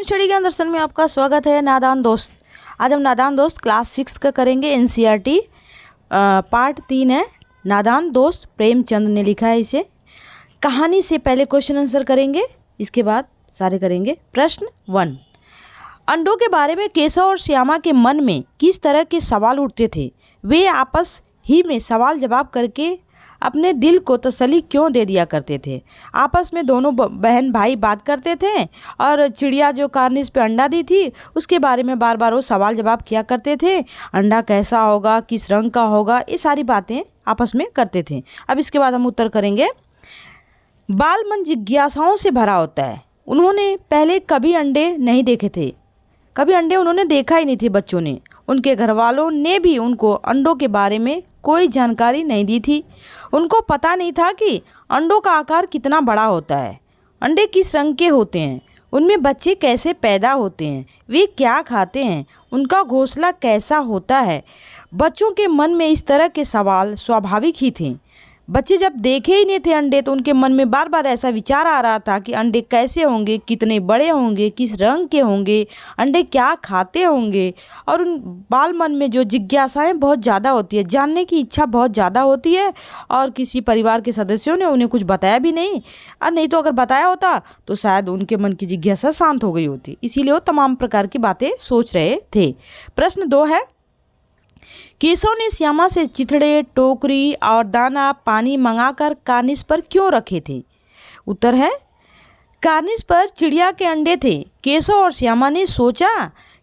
New study के दर्शन में आपका स्वागत है। नादान दोस्त, आज हम नादान दोस्त क्लास 6 का करेंगे। एनसीईआरटी पार्ट 3 है। नादान दोस्त प्रेमचंद ने लिखा है इसे। कहानी से पहले क्वेश्चन आंसर करेंगे, इसके बाद सारे करेंगे। प्रश्न 1, अंडों के बारे में केशव और श्यामा के मन में किस तरह के सवाल उठते थे? वे आपस ही में सवाल जवाब करके अपने दिल को तसल्ली क्यों दे दिया करते थे? आपस में दोनों बहन भाई बात करते थे और चिड़िया जो कार्निस पे अंडा दी थी उसके बारे में बार बार वो सवाल जवाब किया करते थे। अंडा कैसा होगा, किस रंग का होगा, ये सारी बातें आपस में करते थे। अब इसके बाद हम उत्तर करेंगे। बाल मन जिज्ञासाओं से भरा होता है। उन्होंने पहले कभी अंडे नहीं देखे थे, कभी अंडे उन्होंने देखा ही नहीं थे। बच्चों ने, उनके घर वालों ने भी उनको अंडों के बारे में कोई जानकारी नहीं दी थी। उनको पता नहीं था कि अंडों का आकार कितना बड़ा होता है, अंडे किस रंग के होते हैं, उनमें बच्चे कैसे पैदा होते हैं, वे क्या खाते हैं, उनका घोंसला कैसा होता है। बच्चों के मन में इस तरह के सवाल स्वाभाविक ही थे। बच्चे जब देखे ही नहीं थे अंडे तो उनके मन में बार बार ऐसा विचार आ रहा था कि अंडे कैसे होंगे, कितने बड़े होंगे, किस रंग के होंगे, अंडे क्या खाते होंगे। और उन बाल मन में जो जिज्ञासाएं बहुत ज़्यादा होती है, जानने की इच्छा बहुत ज़्यादा होती है। और किसी परिवार के सदस्यों ने उन्हें कुछ बताया भी नहीं, और नहीं तो अगर बताया होता तो शायद उनके मन की जिज्ञासा शांत हो गई होती। इसीलिए वो तमाम प्रकार की बातें सोच रहे थे। प्रश्न 2 है, केशव ने श्यामा से चिथड़े, टोकरी और दाना पानी मंगाकर कार्निस पर क्यों रखे थे? उत्तर है, कार्निस पर चिड़िया के अंडे थे। केशव और श्यामा ने सोचा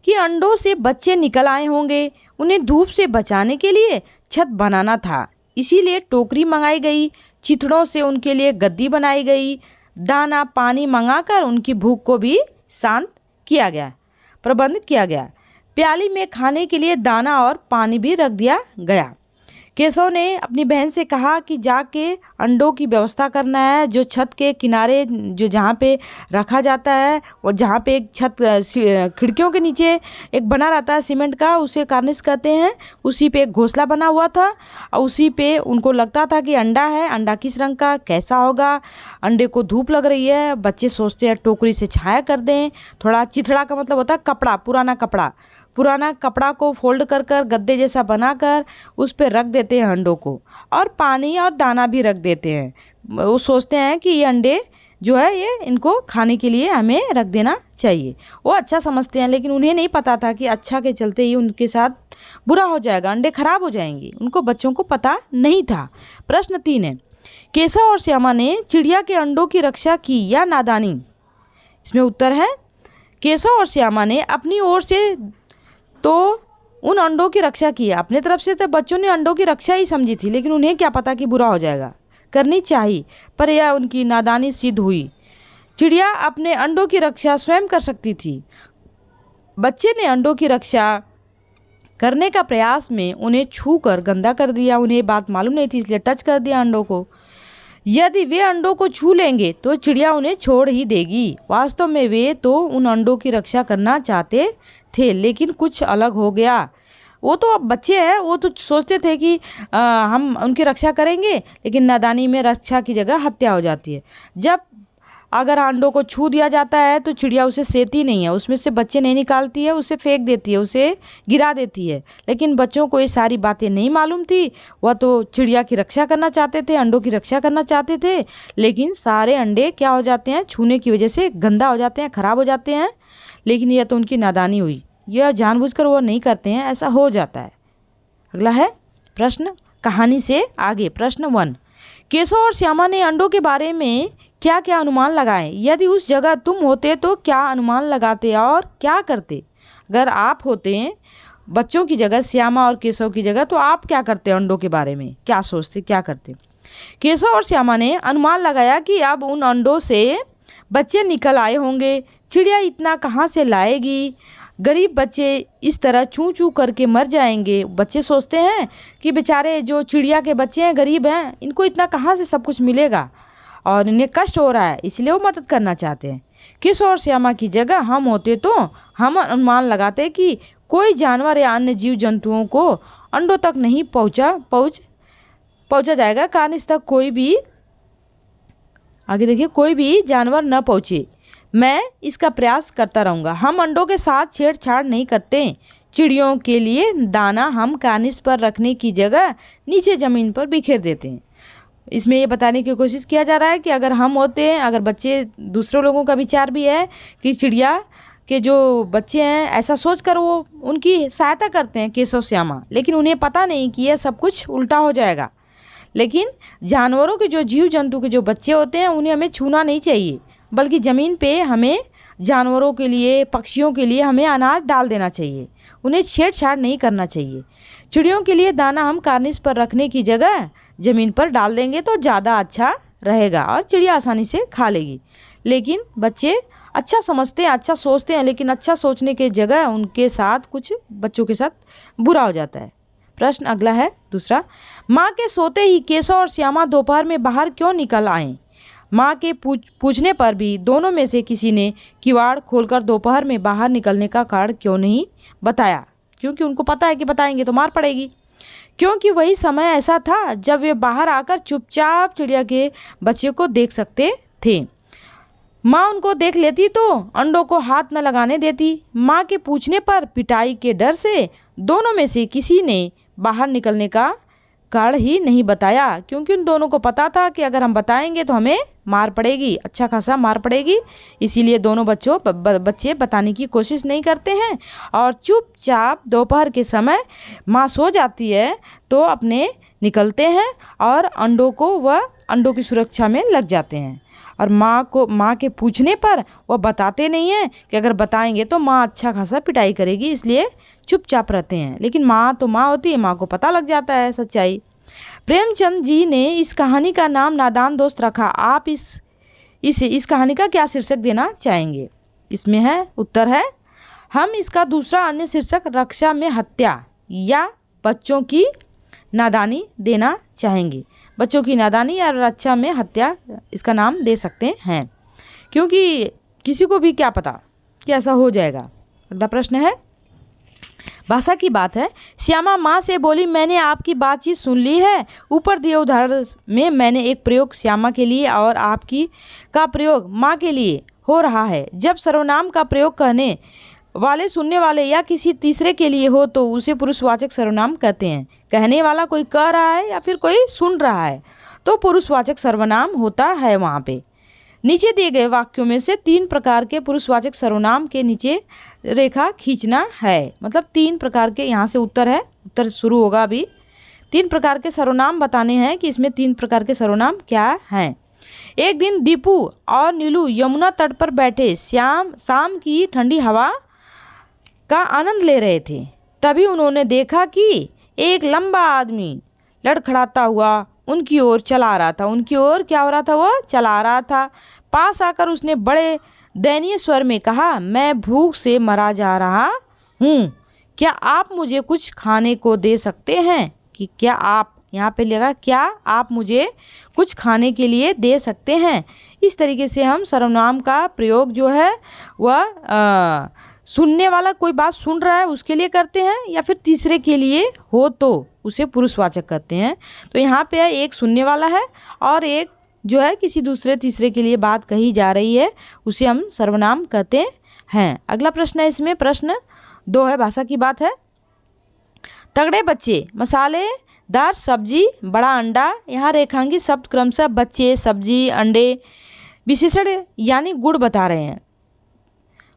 कि अंडों से बच्चे निकल आए होंगे, उन्हें धूप से बचाने के लिए छत बनाना था। इसीलिए टोकरी मंगाई गई, चिथड़ों से उनके लिए गद्दी बनाई गई, दाना पानी मंगाकर उनकी भूख को भी शांत किया गया, प्रबंध किया गया। प्याली में खाने के लिए दाना और पानी भी रख दिया गया। केशव ने अपनी बहन से कहा कि जाके अंडों की व्यवस्था करना है। जो छत के किनारे जो जहाँ पे रखा जाता है और जहाँ पे एक छत खिड़कियों के नीचे एक बना रहता है सीमेंट का, उसे कार्निस कहते हैं। उसी पे एक घोंसला बना हुआ था और उसी पे उनको लगता था कि अंडा है, अंडा किस रंग का, कैसा होगा। अंडे को धूप लग रही है, बच्चे सोचते हैं टोकरी से छाया कर दें। थोड़ा चिथड़ा का मतलब होता है कपड़ा, पुराना कपड़ा को फोल्ड कर कर गद्दे जैसा बनाकर उस पर रख देते हैं अंडों को, और पानी और दाना भी रख देते हैं। वो सोचते हैं कि ये अंडे जो है ये इनको खाने के लिए हमें रख देना चाहिए। वो अच्छा समझते हैं, लेकिन उन्हें नहीं पता था कि अच्छा के चलते ही उनके साथ बुरा हो जाएगा, अंडे खराब हो जाएंगे। उनको बच्चों को पता नहीं था। प्रश्न 3 है, केशव और श्यामा ने चिड़िया के अंडों की रक्षा की या नादानी? इसमें उत्तर है, केशव और श्यामा ने अपनी ओर से तो उन अंडों की रक्षा की। अपने तरफ से तो बच्चों ने अंडों की रक्षा ही समझी थी, लेकिन उन्हें क्या पता कि बुरा हो जाएगा, करनी चाहिए, पर यह उनकी नादानी सिद्ध हुई। चिड़िया अपने अंडों की रक्षा स्वयं कर सकती थी। बच्चे ने अंडों की रक्षा करने का प्रयास में उन्हें छू कर गंदा कर दिया। उन्हें बात मालूम नहीं थी, इसलिए टच कर दिया अंडों को। यदि वे अंडों को छू लेंगे तो चिड़िया उन्हें छोड़ ही देगी। वास्तव में वे तो उन अंडों की रक्षा करना चाहते थे, लेकिन कुछ अलग हो गया। वो तो अब बच्चे हैं, वो तो सोचते थे कि हम उनकी रक्षा करेंगे, लेकिन नादानी में रक्षा की जगह हत्या हो जाती है। जब अगर अंडों को छू दिया जाता है तो चिड़िया उसे सेती नहीं है, उसमें से बच्चे नहीं निकालती है, उसे फेंक देती है, उसे गिरा देती है। लेकिन बच्चों को ये सारी बातें नहीं मालूम थी। वह तो चिड़िया की रक्षा करना चाहते थे, अंडों की रक्षा करना चाहते थे, लेकिन सारे अंडे क्या हो जाते हैं, छूने की वजह से गंदा हो जाते हैं, खराब हो जाते हैं। लेकिन यह तो उनकी नादानी हुई, यह जानबूझकर वो नहीं करते हैं, ऐसा हो जाता है। अगला है प्रश्न कहानी से आगे। प्रश्न 1, केशव और श्यामा ने अंडों के बारे में क्या क्या अनुमान लगाए? यदि उस जगह तुम होते तो क्या अनुमान लगाते और क्या करते? अगर आप होते बच्चों की जगह, श्यामा और केशव की जगह, तो आप क्या करते? अंडों के बारे में क्या सोचते, क्या करते? केशव और श्यामा ने अनुमान लगाया कि अब उन अंडों से बच्चे निकल आए होंगे। चिड़िया इतना कहाँ से लाएगी? गरीब बच्चे इस तरह चूं चूं करके मर जाएंगे। बच्चे सोचते हैं कि बेचारे जो चिड़िया के बच्चे हैं, गरीब हैं, इनको इतना कहाँ से सब कुछ मिलेगा और इन्हें कष्ट हो रहा है, इसलिए वो मदद करना चाहते हैं। केशव और श्यामा की जगह हम होते तो हम अनुमान लगाते कि कोई जानवर या अन्य जीव जंतुओं को अंडों तक नहीं पहुँचा जाएगा। कार्निस तक कोई भी, आगे देखिए, कोई भी जानवर न पहुँचे। मैं इसका प्रयास करता रहूँगा। हम अंडों के साथ छेड़छाड़ नहीं करते। चिड़ियों के लिए दाना हम कार्निस पर रखने की जगह नीचे ज़मीन पर बिखेर देते हैं। इसमें ये बताने की कोशिश किया जा रहा है कि अगर हम होते हैं, अगर बच्चे, दूसरे लोगों का विचार भी है कि चिड़िया के जो बच्चे हैं ऐसा सोचकर वो उनकी सहायता करते हैं केशव श्यामा, लेकिन उन्हें पता नहीं कि यह सब कुछ उल्टा हो जाएगा। लेकिन जानवरों के जो जीव जंतु के जो बच्चे होते हैं उन्हें हमें छूना नहीं चाहिए, बल्कि ज़मीन पे हमें जानवरों के लिए, पक्षियों के लिए हमें अनाज डाल देना चाहिए, उन्हें छेड़छाड़ नहीं करना चाहिए। चिड़ियों के लिए दाना हम कार्निस पर रखने की जगह ज़मीन पर डाल देंगे तो ज़्यादा अच्छा रहेगा और चिड़िया आसानी से खा लेगी। लेकिन बच्चे अच्छा समझते हैं, अच्छा सोचते हैं, लेकिन अच्छा सोचने के जगह उनके साथ कुछ बच्चों के साथ बुरा हो जाता है। प्रश्न अगला है दूसरा, माँ के सोते ही केशव और श्यामा दोपहर में बाहर क्यों निकल आए? माँ के पूछने पर भी दोनों में से किसी ने किवाड़ खोलकर दोपहर में बाहर निकलने का कारण क्यों नहीं बताया, क्योंकि उनको पता है कि बताएंगे तो मार पड़ेगी। क्योंकि वही समय ऐसा था जब वे बाहर आकर चुपचाप चिड़िया के बच्चे को देख सकते थे। माँ उनको देख लेती तो अंडों को हाथ न लगाने देती। माँ के पूछने पर पिटाई के डर से दोनों में से किसी ने बाहर निकलने का कारण ही नहीं बताया, क्योंकि उन दोनों को पता था कि अगर हम बताएंगे तो हमें मार पड़ेगी, अच्छा खासा मार पड़ेगी। इसीलिए दोनों बच्चे बताने की कोशिश नहीं करते हैं और चुपचाप दोपहर के समय माँ सो जाती है तो अपने निकलते हैं और अंडों की सुरक्षा में लग जाते हैं। और माँ के पूछने पर वह बताते नहीं हैं कि अगर बताएंगे तो माँ अच्छा खासा पिटाई करेगी, इसलिए चुपचाप रहते हैं। लेकिन माँ तो माँ होती है, माँ को पता लग जाता है सच्चाई। प्रेमचंद जी ने इस कहानी का नाम नादान दोस्त रखा। आप इस कहानी का क्या शीर्षक देना चाहेंगे? इसमें है उत्तर है, हम इसका दूसरा अन्य शीर्षक रक्षा में हत्या या बच्चों की नादानी देना चाहेंगे। बच्चों की नादानी या रक्षा में हत्या इसका नाम दे सकते हैं, क्योंकि किसी को भी क्या पता कि ऐसा हो जाएगा। अगला प्रश्न है, भाषा की बात है। श्यामा माँ से बोली, मैंने आपकी बातचीत सुन ली है। ऊपर दिए उदाहरण में मैंने एक प्रयोग श्यामा के लिए और आपकी का प्रयोग माँ के लिए हो रहा है। जब सर्वनाम का प्रयोग कहने वाले, सुनने वाले या किसी तीसरे के लिए हो तो उसे पुरुषवाचक सर्वनाम कहते हैं। कहने वाला कोई कह रहा है या फिर कोई सुन रहा है तो पुरुषवाचक सर्वनाम होता है वहाँ पे। नीचे दिए गए वाक्यों में से 3 प्रकार के पुरुषवाचक सर्वनाम के नीचे रेखा खींचना है। मतलब 3 प्रकार के, यहाँ से उत्तर है, उत्तर शुरू होगा अभी। 3 प्रकार के सर्वनाम बताने हैं कि इसमें 3 प्रकार के सर्वनाम क्या हैं। एक दिन दीपू और नीलू यमुना तट पर बैठे शाम की ठंडी हवा का आनंद ले रहे थे। तभी उन्होंने देखा कि एक लंबा आदमी लड़खड़ाता हुआ उनकी ओर चला रहा था। उनकी ओर क्या हो रहा था? वो चला रहा था। पास आकर उसने बड़े दयनीय स्वर में कहा, मैं भूख से मरा जा रहा हूँ, क्या आप मुझे कुछ खाने को दे सकते हैं? कि क्या आप, यहाँ पे लगा क्या आप मुझे कुछ खाने के लिए दे सकते हैं। इस तरीके से हम सर्वनाम का प्रयोग जो है वह सुनने वाला कोई बात सुन रहा है उसके लिए करते हैं या फिर तीसरे के लिए हो तो उसे पुरुषवाचक कहते हैं। तो यहाँ पे है एक सुनने वाला है और एक जो है किसी दूसरे तीसरे के लिए बात कही जा रही है, उसे हम सर्वनाम कहते हैं। अगला प्रश्न है, इसमें प्रश्न 2 है, भाषा की बात है। तगड़े बच्चे, मसालेदार सब्जी, बड़ा अंडा। यहाँ रेखांकित शब्द क्रमशः बच्चे, सब्जी, अंडे विशेषण यानी गुण बता रहे हैं।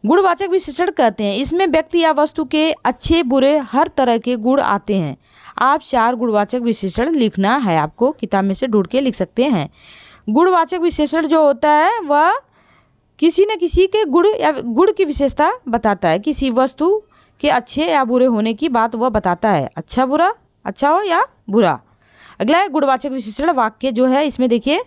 गुणवाचक विशेषण कहते हैं। इसमें व्यक्ति या वस्तु के अच्छे बुरे हर तरह के गुण आते हैं। आप 4 गुणवाचक विशेषण लिखना है, आपको किताब में से ढूंढ के लिख सकते हैं। गुणवाचक विशेषण जो होता है वह किसी न किसी के गुण या गुण की विशेषता बताता है। किसी वस्तु के अच्छे या बुरे होने की बात वह बताता है, अच्छा बुरा, अच्छा हो या बुरा। अगला है गुणवाचक विशेषण वाक्य जो है, इसमें देखिए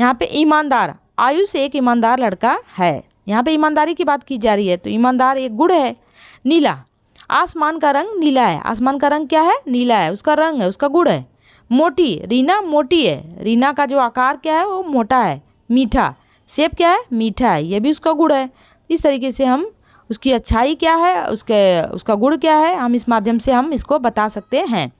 यहाँ पे ईमानदार, आयुष एक ईमानदार लड़का है। यहाँ पे ईमानदारी की बात की जा रही है तो ईमानदार एक गुण है। नीला, आसमान का रंग नीला है। आसमान का रंग क्या है? नीला है, उसका रंग है, उसका गुण है। मोटी, रीना मोटी है, रीना का जो आकार क्या है वो मोटा है। मीठा, सेब क्या है? मीठा है, ये भी उसका गुण है। इस तरीके से हम उसकी अच्छाई क्या है, उसका गुण क्या है, हम इस माध्यम से हम इसको बता सकते हैं।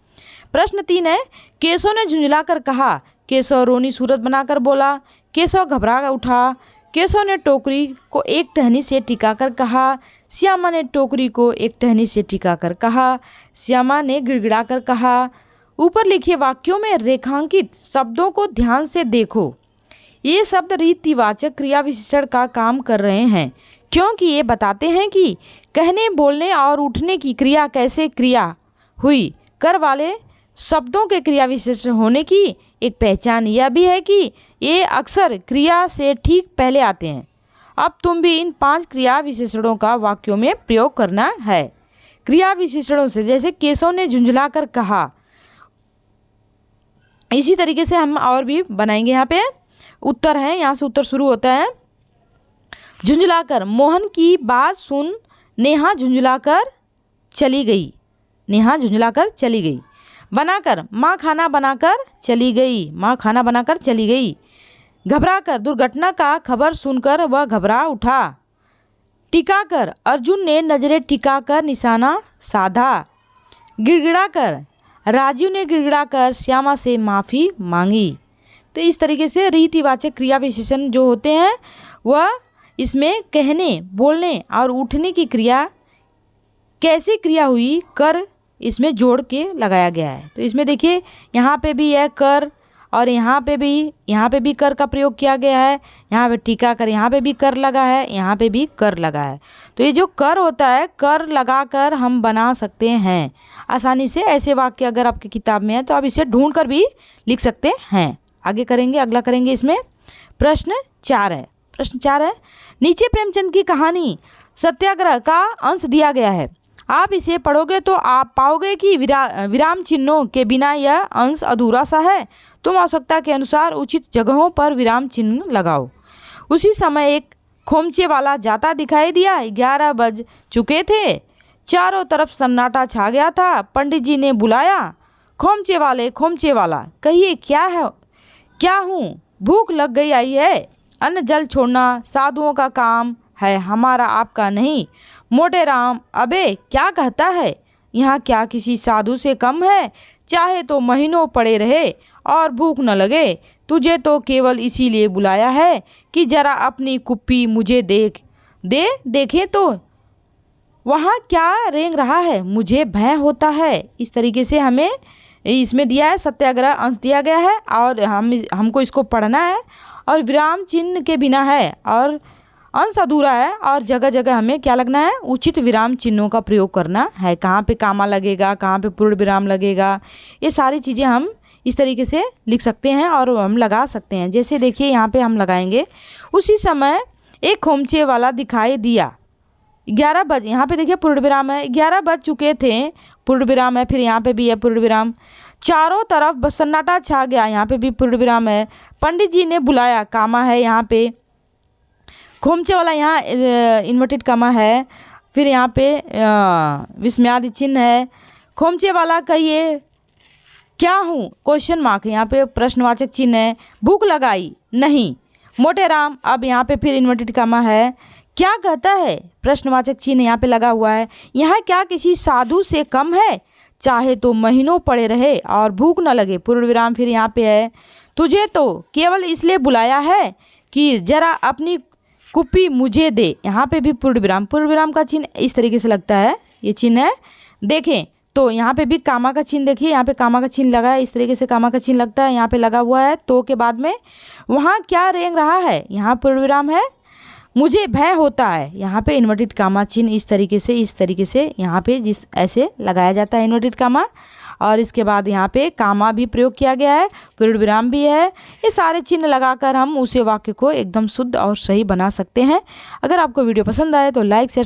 प्रश्न 3 है, केशव ने झुंझलाकर कहा। केशव रोनी सूरत बनाकर बोला। केशव घबरा उठा। केशव ने टोकरी को एक टहनी से टिकाकर कहा। श्यामा ने टोकरी को एक टहनी से टिकाकर कहा। श्यामा ने गिड़गिड़ाकर कहा। ऊपर लिखे वाक्यों में रेखांकित शब्दों को ध्यान से देखो। ये शब्द रीतिवाचक क्रिया विशेषण का काम कर रहे हैं, क्योंकि ये बताते हैं कि कहने, बोलने और उठने की क्रिया कैसे क्रिया हुई। कर वाले शब्दों के क्रिया विशेषण होने की एक पहचान यह भी है कि ये अक्सर क्रिया से ठीक पहले आते हैं। अब तुम भी इन 5 क्रिया विशेषणों का वाक्यों में प्रयोग करना है। क्रिया विशेषणों से, जैसे केशव ने झुंझलाकर कहा, इसी तरीके से हम और भी बनाएंगे। यहाँ पे उत्तर है, यहाँ से उत्तर शुरू होता है। झुंझलाकर, मोहन की बात सुन नेहा झुंझलाकर चली गई। नेहा झुंझलाकर चली गई। बनाकर, माँ खाना बनाकर चली गई। माँ खाना बनाकर चली गई। घबराकर, दुर्घटना का खबर सुनकर वह घबरा उठा। टिकाकर, अर्जुन ने नजरें टिकाकर निशाना साधा। गिड़गिड़ाकर, राजू ने गिड़गिड़ाकर श्यामा से माफ़ी मांगी। तो इस तरीके से रीतिवाचक क्रिया विशेषण जो होते हैं वह इसमें कहने, बोलने और उठने की क्रिया कैसे क्रिया हुई, कर इसमें जोड़ के लगाया गया है। तो इसमें देखिए यहाँ पे भी है कर, और यहाँ पे भी कर का प्रयोग किया गया है। यहाँ पे टीका कर, यहाँ पे भी कर लगा है, यहाँ पे भी कर लगा है। तो ये जो कर होता है, कर लगा कर हम बना सकते हैं आसानी से। ऐसे वाक्य अगर आपकी किताब में है तो आप इसे ढूंढ कर भी लिख सकते हैं। आगे करेंगे, अगला करेंगे। इसमें प्रश्न 4 है। प्रश्न 4 है, नीचे प्रेमचंद की कहानी सत्याग्रह का अंश दिया गया है। आप इसे पढ़ोगे तो आप पाओगे कि विराम चिन्हों के बिना यह अंश अधूरा सा है। तुम आवश्यकता के अनुसार उचित जगहों पर विराम चिन्ह लगाओ। उसी समय एक खोमचे वाला जाता दिखाई दिया। 11 बज चुके थे। चारों तरफ सन्नाटा छा गया था। पंडित जी ने बुलाया, खोमचे वाला कहिए क्या है, क्या हूँ, भूख लग गई आई है। अन्न जल छोड़ना साधुओं का काम है, हमारा आपका नहीं। मोटे राम, अबे क्या कहता है, यहाँ क्या किसी साधु से कम है। चाहे तो महीनों पड़े रहे और भूख न लगे। तुझे तो केवल इसीलिए बुलाया है कि जरा अपनी कुप्पी मुझे देखें तो वहाँ क्या रेंग रहा है, मुझे भय होता है। इस तरीके से हमें इसमें दिया है, सत्याग्रह अंश दिया गया है और हमको इसको पढ़ना है। और विराम चिन्ह के बिना है और अंश अधूरा है, और जगह जगह हमें क्या लगना है, उचित विराम चिन्हों का प्रयोग करना है। कहाँ पे कामा लगेगा, कहाँ पे पूर्ण विराम लगेगा, ये सारी चीज़ें हम इस तरीके से लिख सकते हैं और हम लगा सकते हैं। जैसे देखिए यहाँ पे हम लगाएंगे, उसी समय एक खोमचे वाला दिखाई दिया। 11 बज, यहाँ पे देखिए पूर्ण विराम है, 11 बज चुके थे, पूर्ण विराम है, फिर यहाँ पे भी है पूर्ण विराम। चारों तरफ बस सन्नाटा छा गया, यहाँ पे भी पूर्ण विराम है। पंडित जी ने बुलाया, कामा है यहाँ पे। खोमचे वाला यहाँ इन्वर्टेड कामा है, फिर यहाँ पे विस्मयादि चिन्ह है। खोमचे वाला कहिए क्या हूँ, क्वेश्चन मार्क, यहाँ पे प्रश्नवाचक चिन्ह है। भूख लगाई नहीं। मोटे राम, अब यहाँ पे फिर इन्वर्टेड कामा है। क्या कहता है, प्रश्नवाचक चिन्ह यहाँ पे लगा हुआ है। यहाँ क्या किसी साधु से कम है, चाहे तो महीनों पड़े रहे और भूख न लगे, पूर्ण विराम फिर यहाँ पे है। तुझे तो केवल इसलिए बुलाया है कि जरा अपनी कुप्पी मुझे दे, यहाँ पे भी पूर्ण विराम का चिन्ह इस तरीके से लगता है, ये चिन्ह है। देखें तो यहाँ पे भी कामा का चिन्ह, देखिए यहाँ पे कामा का चिन्ह लगा है, इस तरीके से कामा का चिन्ह लगता है, यहाँ पे लगा हुआ है तो के बाद में। वहाँ क्या रेंग रहा है, यहाँ पूर्ण विराम है। मुझे भय होता है, यहाँ पे इन्वर्टेड कामा चिन्ह इस तरीके से यहाँ पे जिस ऐसे लगाया जाता है इन्वर्टेड कामा। और इसके बाद यहाँ पे कामा भी प्रयोग किया गया है, पूर्ण विराम भी है। ये सारे चिन्ह लगाकर हम उसे वाक्य को एकदम शुद्ध और सही बना सकते हैं। अगर आपको वीडियो पसंद आए तो लाइक शेयर